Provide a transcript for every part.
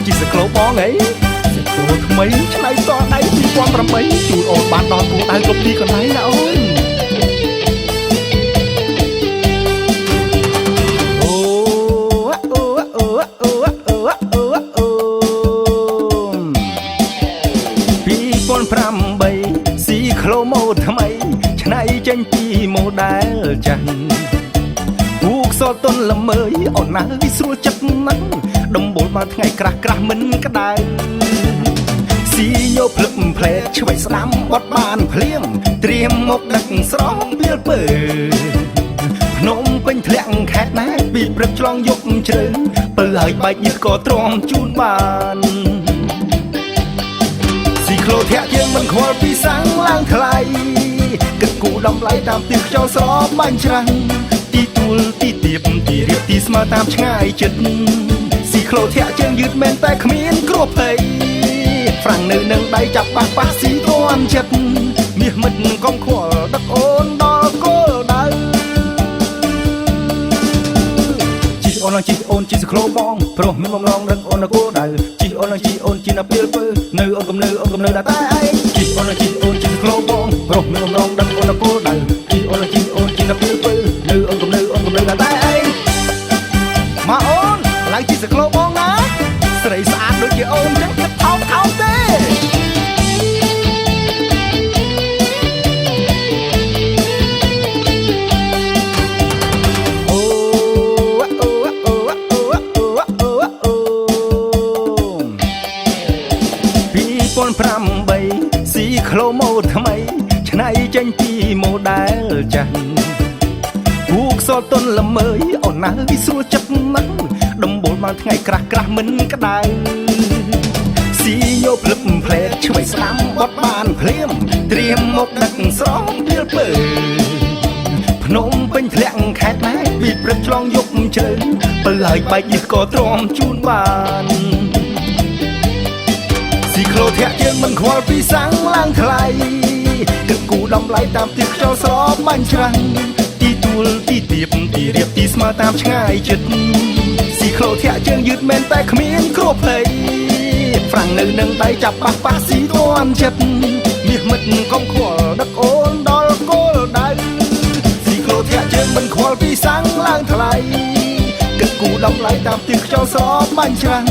ជីសក្លូបងអីសក្លូថ្មីឆ្នៃតដៃ2008ជូនអូនបានដល់គោលដៅគ្រប់ទីកន្លែងណាអូន2008ស៊ីក្លូម៉ូដថ្មីឆ្នៃចេញពីម៉ូដែលចាស់ពូកសល់ទុនល្មើយអូនណាវាស្រួលចិត្តណាស់ដំបូលមកថ្ងៃក្រាស់ក្រាស់មិនក្តៅស៊ីញោភ្លឹកផ្លែឆ្វេងស្ដាំបត់បានភ្លៀងត្រៀមមកដឹកស្រស់ពីលពើភ្នំពេញធ្លាក់ខេត្តណាពីព្រឹកឆ្លងយប់ជ្រៅពើហើយបែកញើសក៏ទ្រាំជូនបានស៊ីក្លូធាក់ជាងមិនខ្វល់ពីសាំងឡើងថ្លៃគិតគូដំឡៃតាមទិសខ្យល់ស្របាញ់ច្រាំងទីទួលទីទៀបទីរៀបទីស្មើតាមឆ្ងាយចិត្តស៊ីក្លូធាក់ជើងយឺតមែនតែគ្មានគ្រោះភ័យហ្វ្រាំងនៅនឹងដៃចាប់ប៉ះស៊ីទាន់ចិត្តមាសមិត្តកុំខ្វល់ដឹកអូនដល់គោលដៅជីអូនជីអូនជីសក្លូបងព្រោះមានបំណងដឹកអូនដល់គោលដៅជីអូនជីអូនជីណាពេលពើនៅអូនកំនៅដល់តែឯងជីអូនជីសក្លូបងព្រោះមានបំណងដឹកអូនដល់គោលដៅជីអូនជីណាពេលពើនៅអូនកំនៅដល់តែឯងមកអូនឡើងជីសក្លូបងណាស្រីស្អាតដូចជាអូនចឹងថោកទេ2008ស៊ីក្លូម៉ូដថ្មីឆ្នៃចេញពីម៉ូដែលចាស់ពូកសល់ទុនល្មើយអូនណាវាស្រួលចិត្តណាស់ដំបូលមកថ្ងៃក្រាស់ក្រាស់មិនក្តៅស៊ីញោភ្លឹកផ្លែឆ្វេងស្ដាំបត់បានភ្លាមត្រៀមមកដឹកស្រស់ពីលពើភ្នំពេញធ្លាក់ខេត្តណាពីព្រឹកឆ្លងយប់ជ្រៅពើហើយបែកញើសក៏ទ្រាំជូនបានស៊ីក្លូធាក់ជាងមិនខ្វល់ពីសាំងឡើងថ្លៃគិតគូដំឡៃតាមទិសខ្យល់ស្របាញ់ច្រាំងទីទួលទីទៀបទីរៀបទីស្មើតាមឆ្ងាយចិត្តស៊ីក្លូធាក់ជើងយឺតមែនតែគ្មានគ្រោះភ័យហ្វ្រាំងនៅនឹងដៃចាប់ប៉ះស៊ីទាន់ចិត្តមាសមិត្តកុំខ្វល់ដឹកអូនដល់គោលដៅស៊ីក្លូធាក់ជើងមិនខ្វល់ពីសាំងឡើងថ្លៃគិតគូដំឡៃតាមទិសខ្យល់ស្របាញ់ច្រាំង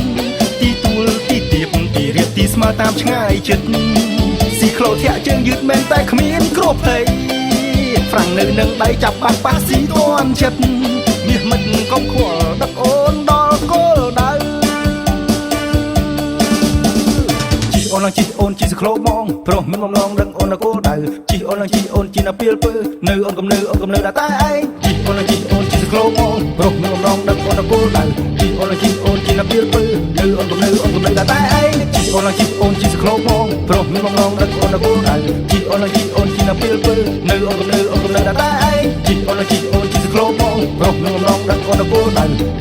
ទីទួលទីទៀបទីរៀបទីស្មើតាមឆ្ងាយចិត្តស៊ីក្លូធាក់ជើងយឺតមែនតែគ្មានគ្រោះភ័យហ្វ្រាំងនៅនឹងដៃចាប់ប៉ះស៊ីទាន់ចិត្តមាសមិត្តកុំខ្វល់ដឹកអូនដល់គោលដៅជីអូនជីសក្លូបងព្រោះមានបំណងដឹកអូនដល់គោលដៅជីអូនជីណាពេលពើនៅអូនកំនៅដល់តែឯងជីអូនជីសក្លូបងព្រោះមានបំណងដឹកអូនដល់គោលដៅជីអូនជីណាពេលពើនៅអូនកំនៅដល់តែឯងជីអូនជីសក្លូបងព្រោះមានបំណងដឹកអូនដល់គោលដៅជីអូនជីណាពេលពើនៅអូនកំនៅដល់តែឯងជីអូនជីសក្លូបងព្រោះមានបំណងដឹកអូនដល់គោលដៅ